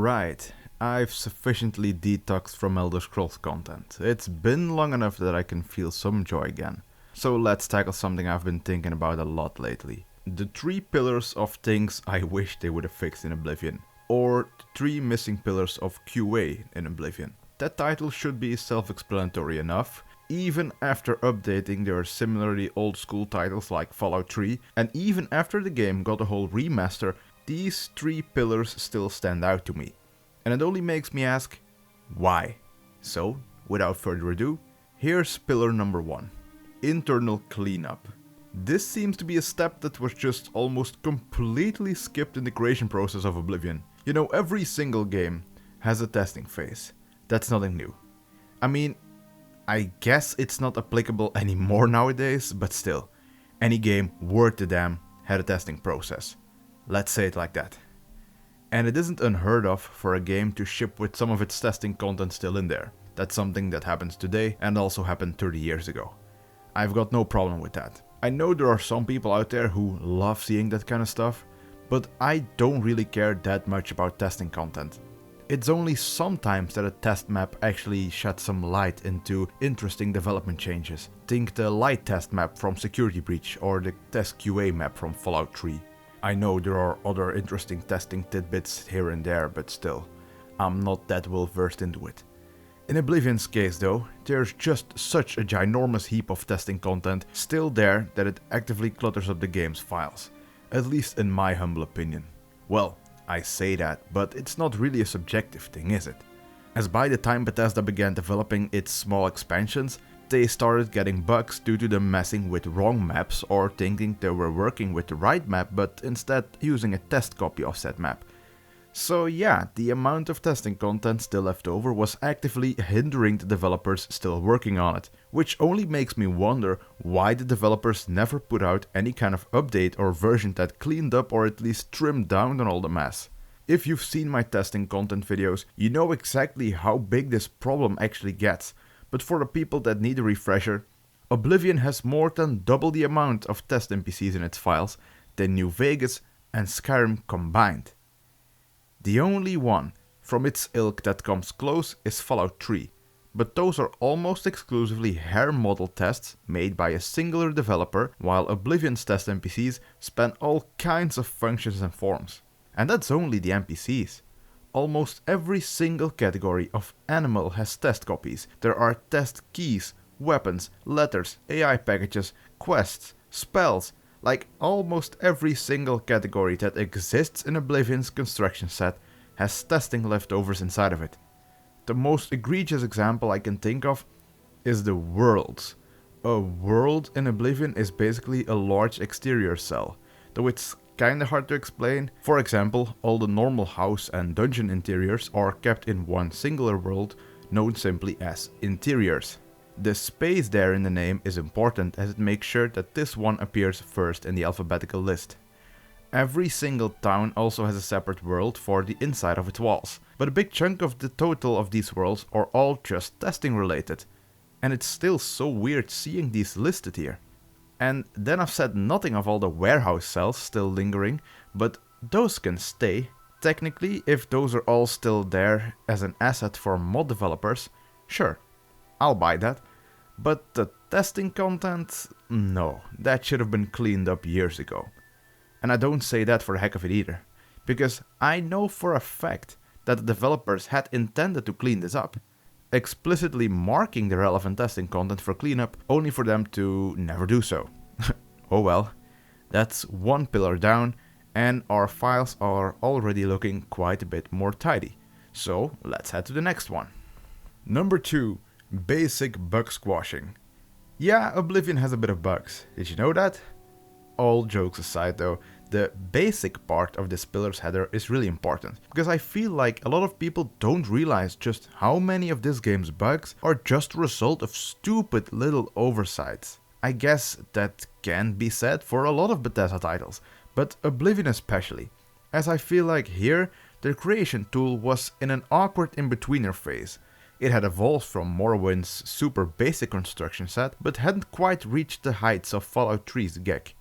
Alright, I've sufficiently detoxed from Elder Scrolls content. It's been long enough that I can feel some joy again. So let's tackle something I've been thinking about a lot lately. The 3 pillars of things I wish they would have fixed in Oblivion. Or the 3 missing pillars of QA in Oblivion. That title should be self-explanatory enough. Even after updating their similarly old school titles like Fallout 3, and even after the game got a whole remaster, these 3 pillars still stand out to me. And it only makes me ask, why? So, without further ado, here's pillar number 1. Internal cleanup. This seems to be a step that was just almost completely skipped in the creation process of Oblivion. You know, every single game has a testing phase. That's nothing new. I mean, I guess it's not applicable anymore nowadays, but still, any game worth the damn had a testing process. Let's say it like that. And it isn't unheard of for a game to ship with some of its testing content still in there. That's something that happens today and also happened 30 years ago. I've got no problem with that. I know there are some people out there who love seeing that kind of stuff, but I don't really care that much about testing content. It's only sometimes that a test map actually sheds some light into interesting development changes. Think the light test map from Security Breach or the test QA map from Fallout 3. I know there are other interesting testing tidbits here and there, but still, I'm not that well versed into it. In Oblivion's case though, there's just such a ginormous heap of testing content still there that it actively clutters up the game's files. At least in my humble opinion. Well, I say that, but it's not really a subjective thing, is it? As by the time Bethesda began developing its small expansions, they started getting bugs due to them messing with wrong maps or thinking they were working with the right map but instead using a test copy of said map. So yeah, the amount of testing content still left over was actively hindering the developers still working on it, which only makes me wonder why the developers never put out any kind of update or version that cleaned up or at least trimmed down on all the mess. If you've seen my testing content videos, you know exactly how big this problem actually gets. But for the people that need a refresher, Oblivion has more than double the amount of test NPCs in its files than New Vegas and Skyrim combined. The only one from its ilk that comes close is Fallout 3, but those are almost exclusively hair model tests made by a singular developer, while Oblivion's test NPCs span all kinds of functions and forms. And that's only the NPCs. Almost every single category of animal has test copies. There are test keys, weapons, letters, AI packages, quests, spells. Like almost every single category that exists in Oblivion's construction set has testing leftovers inside of it. The most egregious example I can think of is the worlds. A world in Oblivion is basically a large exterior cell, though it's kinda hard to explain. For example, all the normal house and dungeon interiors are kept in one singular world, known simply as interiors. The space there in the name is important as it makes sure that this one appears first in the alphabetical list. Every single town also has a separate world for the inside of its walls, but a big chunk of the total of these worlds are all just testing related. And it's still so weird seeing these listed here. And then I've said nothing of all the warehouse cells still lingering, but those can stay. Technically, if those are all still there as an asset for mod developers, sure, I'll buy that. But the testing content? No, that should have been cleaned up years ago. And I don't say that for the heck of it either, because I know for a fact that the developers had intended to clean this up, explicitly marking the relevant testing content for cleanup, only for them to never do so. Oh well, that's one pillar down, and our files are already looking quite a bit more tidy. So let's head to the next one. Number 2. Basic bug squashing. Yeah, Oblivion has a bit of bugs. Did you know that? All jokes aside though, the basic part of this pillar's header is really important, because I feel like a lot of people don't realize just how many of this game's bugs are just a result of stupid little oversights. I guess that can be said for a lot of Bethesda titles, but Oblivion especially, as I feel like here the creation tool was in an awkward in-betweener phase. It had evolved from Morrowind's super basic construction set, but hadn't quite reached the heights of Fallout 3's GEC.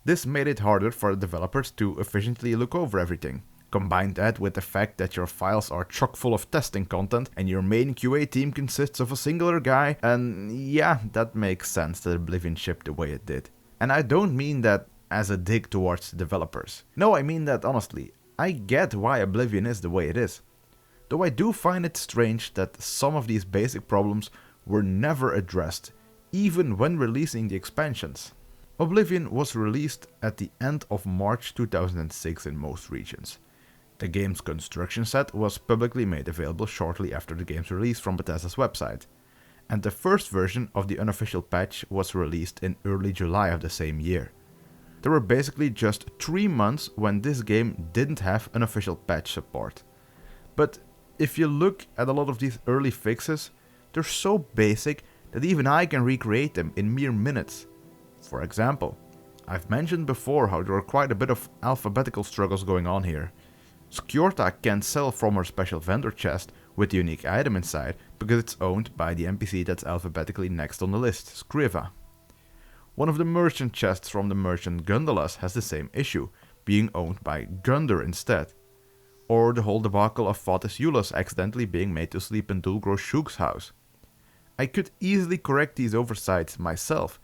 This made it harder for the developers to efficiently look over everything. Combine that with the fact that your files are chock full of testing content and your main QA team consists of a singular guy, and yeah, that makes sense that Oblivion shipped the way it did. And I don't mean that as a dig towards the developers. No, I mean that honestly. I get why Oblivion is the way it is. Though I do find it strange that some of these basic problems were never addressed, even when releasing the expansions. Oblivion was released at the end of March 2006 in most regions. The game's construction set was publicly made available shortly after the game's release from Bethesda's website, and the first version of the unofficial patch was released in early July of the same year. There were basically just 3 months when this game didn't have unofficial patch support. But if you look at a lot of these early fixes, they're so basic that even I can recreate them in mere minutes. For example, I've mentioned before how there are quite a bit of alphabetical struggles going on here. Skjorta can't sell from her special vendor chest with the unique item inside because it's owned by the NPC that's alphabetically next on the list, Skriva. One of the merchant chests from the merchant gondolas has the same issue, being owned by Gunder instead. Or the whole debacle of Vatis Yulas accidentally being made to sleep in Dulgro Shuk's house. I could easily correct these oversights myself,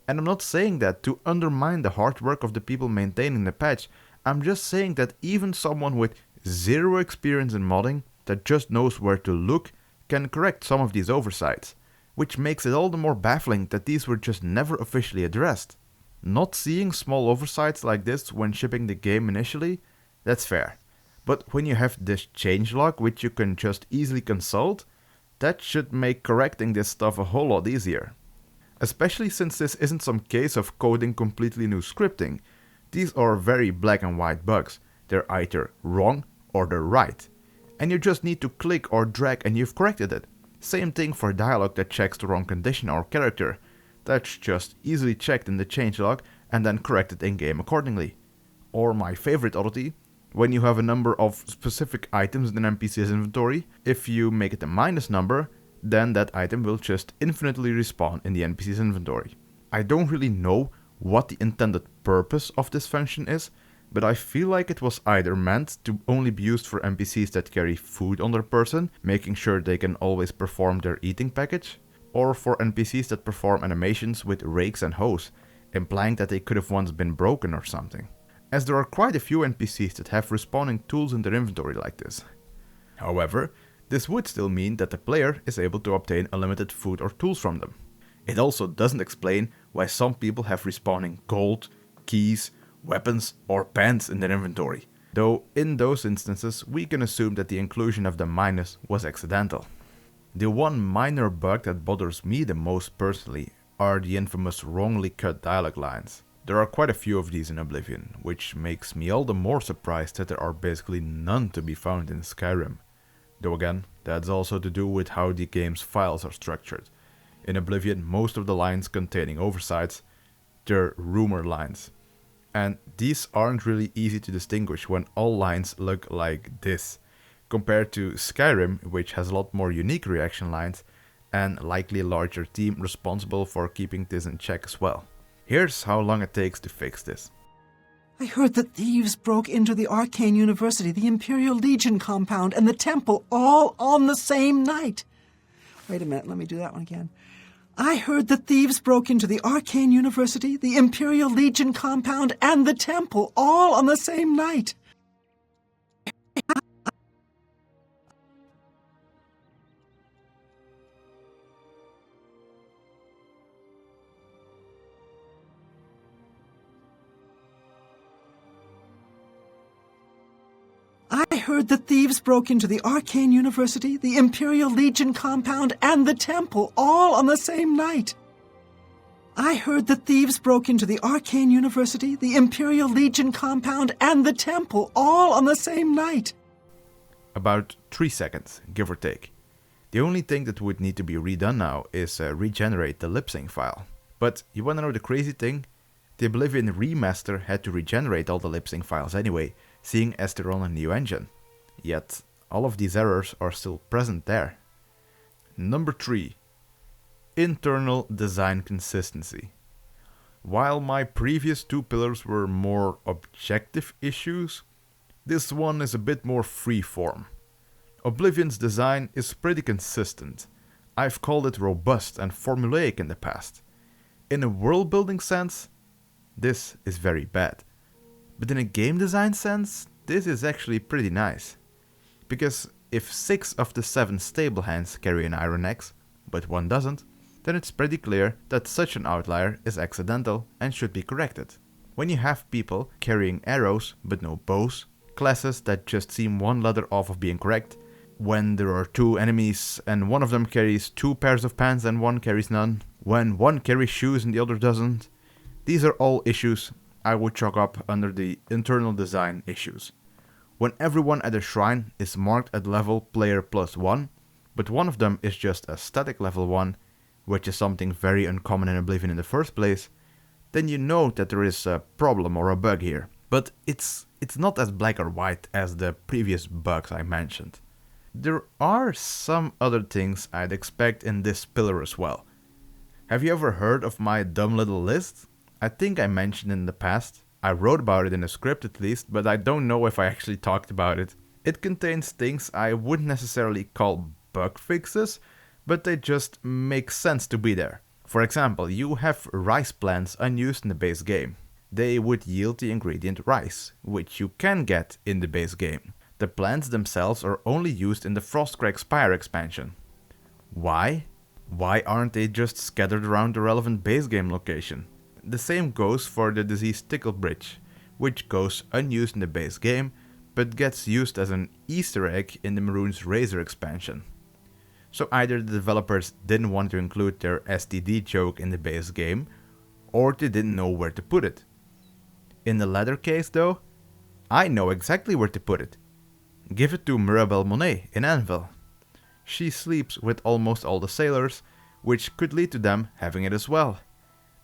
and I'm not saying that to undermine the hard work of the people maintaining the patch. I'm just saying that even someone with zero experience in modding that just knows where to look can correct some of these oversights, which makes it all the more baffling that these were just never officially addressed. Not seeing small oversights like this when shipping the game initially, that's fair. But when you have this changelog which you can just easily consult, that should make correcting this stuff a whole lot easier. Especially since this isn't some case of coding completely new scripting. These are very black and white bugs. They're either wrong or they're right. And you just need to click or drag and you've corrected it. Same thing for dialogue that checks the wrong condition or character. That's just easily checked in the changelog and then corrected in-game accordingly. Or my favorite oddity, when you have a number of specific items in an NPC's inventory, if you make it a minus number, then that item will just infinitely respawn in the NPC's inventory. I don't really know what the intended purpose of this function is, but I feel like it was either meant to only be used for NPCs that carry food on their person, making sure they can always perform their eating package, or for NPCs that perform animations with rakes and hoes, implying that they could have once been broken or something. As there are quite a few NPCs that have respawning tools in their inventory like this. However, this would still mean that the player is able to obtain unlimited food or tools from them. It also doesn't explain why some people have respawning gold, keys, weapons or pants in their inventory, though in those instances we can assume that the inclusion of the minus was accidental. The one minor bug that bothers me the most personally are the infamous wrongly cut dialogue lines. There are quite a few of these in Oblivion, which makes me all the more surprised that there are basically none to be found in Skyrim. Though again, that's also to do with how the game's files are structured. In Oblivion, most of the lines containing oversights, they're rumor lines. And these aren't really easy to distinguish when all lines look like this, compared to Skyrim, which has a lot more unique reaction lines, and likely a larger team responsible for keeping this in check as well. Here's how long it takes to fix this. I heard that thieves broke into the Arcane University, the Imperial Legion compound, and the temple all on the same night. Wait a minute, let me do that one again. I heard that thieves broke into the Arcane University, the Imperial Legion compound, and the temple all on the same night. I heard that thieves broke into the Arcane University, the Imperial Legion compound, and the temple all on the same night. I heard that thieves broke into the Arcane University, the Imperial Legion compound, and the temple all on the same night. About 3 seconds, give or take. The only thing that would need to be redone now is regenerate the lip sync file. But you wanna know the crazy thing? The Oblivion remaster had to regenerate all the lip sync files anyway, seeing as they're on a new engine. Yet, all of these errors are still present there. Number 3. Internal design consistency. While my previous two pillars were more objective issues, This one is a bit more freeform. Oblivion's design is pretty consistent. I've called it robust and formulaic in the past. In a world building sense, this is very bad. But in a game design sense, this is actually pretty nice. Because if 6 of the 7 stable hands carry an Iron Axe, but one doesn't, then it's pretty clear that such an outlier is accidental and should be corrected. When you have people carrying arrows but no bows, classes that just seem one letter off of being correct, when there are 2 enemies and one of them carries 2 pairs of pants and one carries none, when one carries shoes and the other doesn't, these are all issues I would chalk up under the internal design issues. When everyone at a shrine is marked at level player +1, but one of them is just a static level 1, which is something very uncommon in Oblivion in the first place, then you know that there is a problem or a bug here. But it's not as black or white as the previous bugs I mentioned. There are some other things I'd expect in this pillar as well. Have you ever heard of my dumb little list? I think I mentioned in the past. I wrote about it in a script at least, but I don't know if I actually talked about it. It contains things I wouldn't necessarily call bug fixes, but they just make sense to be there. For example, you have rice plants unused in the base game. They would yield the ingredient rice, which you can get in the base game. The plants themselves are only used in the Frostcrag Spire expansion. Why? Why aren't they just scattered around the relevant base game location? The same goes for the diseased Tickle Bridge, which goes unused in the base game, but gets used as an Easter egg in the Maroon's Razor expansion. So either the developers didn't want to include their STD joke in the base game, or they didn't know where to put it. In the latter case though, I know exactly where to put it. Give it to Mirabelle Monet in Anvil. She sleeps with almost all the sailors, which could lead to them having it as well.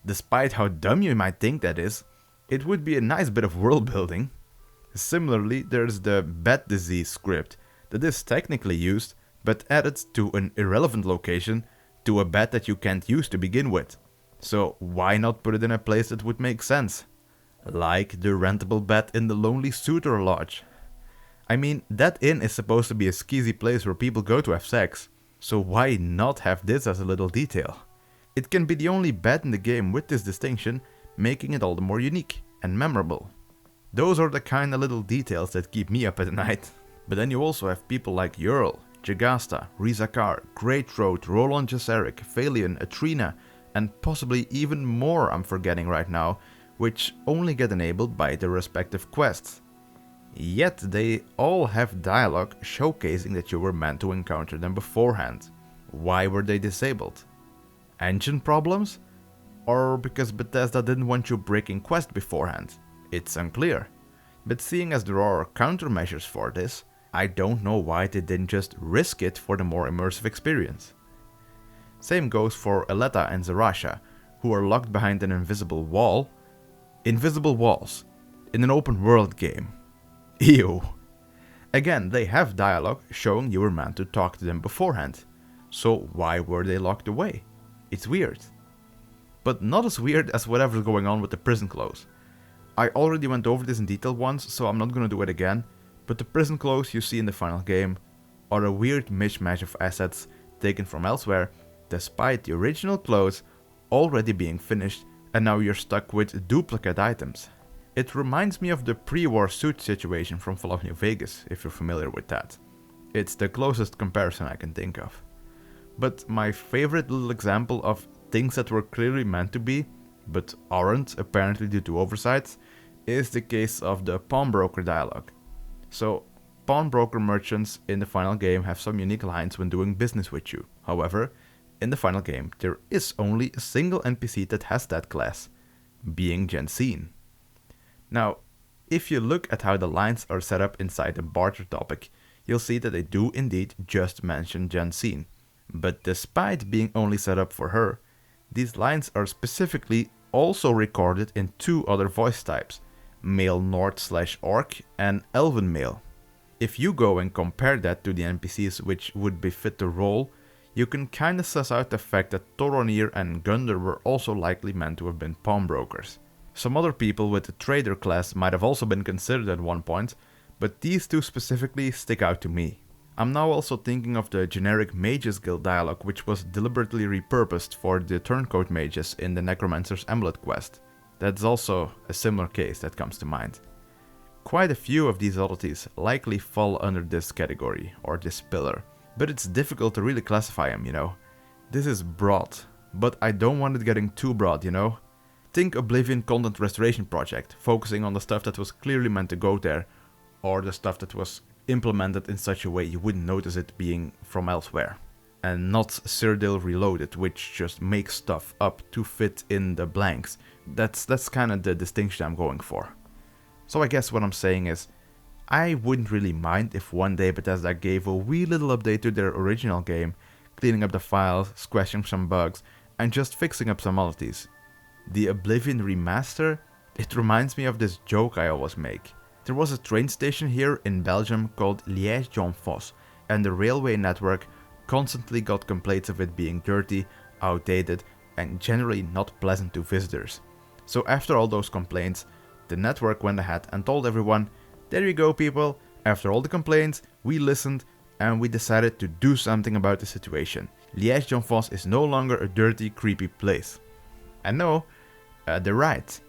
Despite how dumb you might think that is, it would be a nice bit of world building. Similarly, there's the bat disease script that is technically used, but added to an irrelevant location to a bat that you can't use to begin with. So why not put it in a place that would make sense? Like the rentable bat in the Lonely Suitor Lodge. I mean, that inn is supposed to be a skeezy place where people go to have sex, so why not have this as a little detail? It can be the only bat in the game with this distinction, making it all the more unique and memorable. Those are the kind of little details that keep me up at night. But then you also have people like Earl, Jagasta, Rizakar, Greatroad, Roland Jaseric, Phalion, Atrina, and possibly even more I'm forgetting right now, which only get enabled by their respective quests. Yet they all have dialogue showcasing that you were meant to encounter them beforehand. Why were they disabled? Engine problems? Or because Bethesda didn't want you breaking quest beforehand? It's unclear. But seeing as there are countermeasures for this, I don't know why they didn't just risk it for the more immersive experience. Same goes for Aletta and Zarasha, who are locked behind an invisible wall. Invisible walls in an open world game. Ew. Again, they have dialogue showing you were meant to talk to them beforehand. So why were they locked away? It's weird. But not as weird as whatever's going on with the prison clothes. I already went over this in detail once, so I'm not gonna do it again, but the prison clothes you see in the final game are a weird mishmash of assets taken from elsewhere, despite the original clothes already being finished, and now you're stuck with duplicate items. It reminds me of the pre-war suit situation from Fallout New Vegas, if you're familiar with that. It's the closest comparison I can think of. But my favorite little example of things that were clearly meant to be, but aren't apparently due to oversights, is the case of the pawnbroker dialogue. So, pawnbroker merchants in the final game have some unique lines when doing business with you. However, in the final game there is only a single NPC that has that class, being Jensine. Now, if you look at how the lines are set up inside the barter topic, you'll see that they do indeed just mention Jensine. But despite being only set up for her, these lines are specifically also recorded in 2 other voice types, male Nord/Orc and Elven male. If you go and compare that to the NPCs which would befit the role, you can kinda suss out the fact that Toronir and Gunder were also likely meant to have been pawnbrokers. Some other people with the trader class might have also been considered at one point, but these two specifically stick out to me. I'm now also thinking of the generic Mages Guild dialogue, which was deliberately repurposed for the turncoat mages in the Necromancer's Amulet quest. That's also a similar case that comes to mind. Quite a few of these oddities likely fall under this category, or this pillar, but it's difficult to really classify them, you know. This is broad, but I don't want it getting too broad, you know. Think Oblivion content restoration project, focusing on the stuff that was clearly meant to go there, or the stuff that was implemented in such a way you wouldn't notice it being from elsewhere. And not Cyrodiil Reloaded, which just makes stuff up to fit in the blanks. That's kind of the distinction I'm going for. So I guess what I'm saying is, I wouldn't really mind if one day Bethesda gave a wee little update to their original game, cleaning up the files, squashing some bugs, and just fixing up some oddities. The Oblivion remaster, it reminds me of this joke I always make. There was a train station here in Belgium called Liège-Jean-Fos, and the railway network constantly got complaints of it being dirty, outdated, and generally not pleasant to visitors. So after all those complaints, the network went ahead and told everyone, there you go people, after all the complaints, we listened and we decided to do something about the situation. Liège-Jean-Fos is no longer a dirty, creepy place. And no, they're right,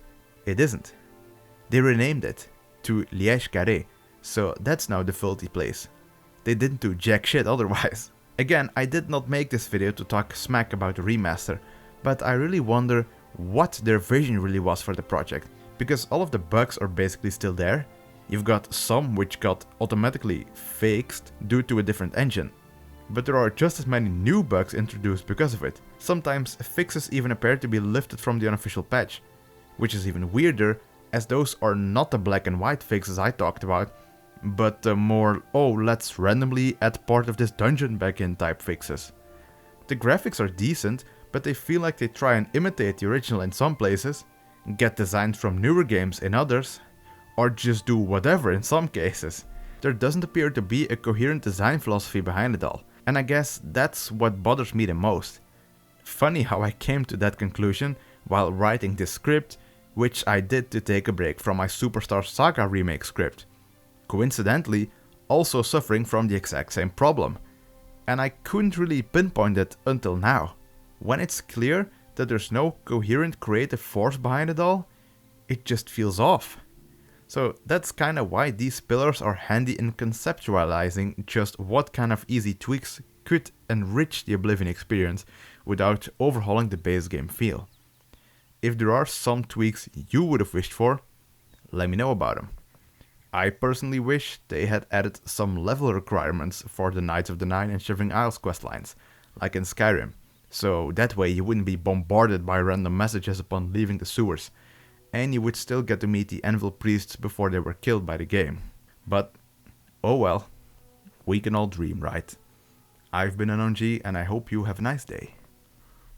it isn't. They renamed it to Liège Carré, so that's now the filthy place. They didn't do jack shit otherwise. Again, I did not make this video to talk smack about the remaster, but I really wonder what their vision really was for the project, because all of the bugs are basically still there. You've got some which got automatically fixed due to a different engine, but there are just as many new bugs introduced because of it. Sometimes fixes even appear to be lifted from the unofficial patch, which is even weirder as those are not the black and white fixes I talked about, but the more, oh let's randomly add part of this dungeon back in type fixes. The graphics are decent, but they feel like they try and imitate the original in some places, get designs from newer games in others, or just do whatever in some cases. There doesn't appear to be a coherent design philosophy behind it all, and I guess that's what bothers me the most. Funny how I came to that conclusion while writing this script, which I did to take a break from my Superstar Saga remake script. Coincidentally, also suffering from the exact same problem. And I couldn't really pinpoint it until now. When it's clear that there's no coherent creative force behind it all, it just feels off. So that's kinda why these pillars are handy in conceptualizing just what kind of easy tweaks could enrich the Oblivion experience without overhauling the base game feel. If there are some tweaks you would have wished for, let me know about them. I personally wish they had added some level requirements for the Knights of the Nine and Shivering Isles questlines, like in Skyrim, so that way you wouldn't be bombarded by random messages upon leaving the sewers, and you would still get to meet the Anvil Priests before they were killed by the game. But, oh well, we can all dream, right? I've been an OG and I hope you have a nice day.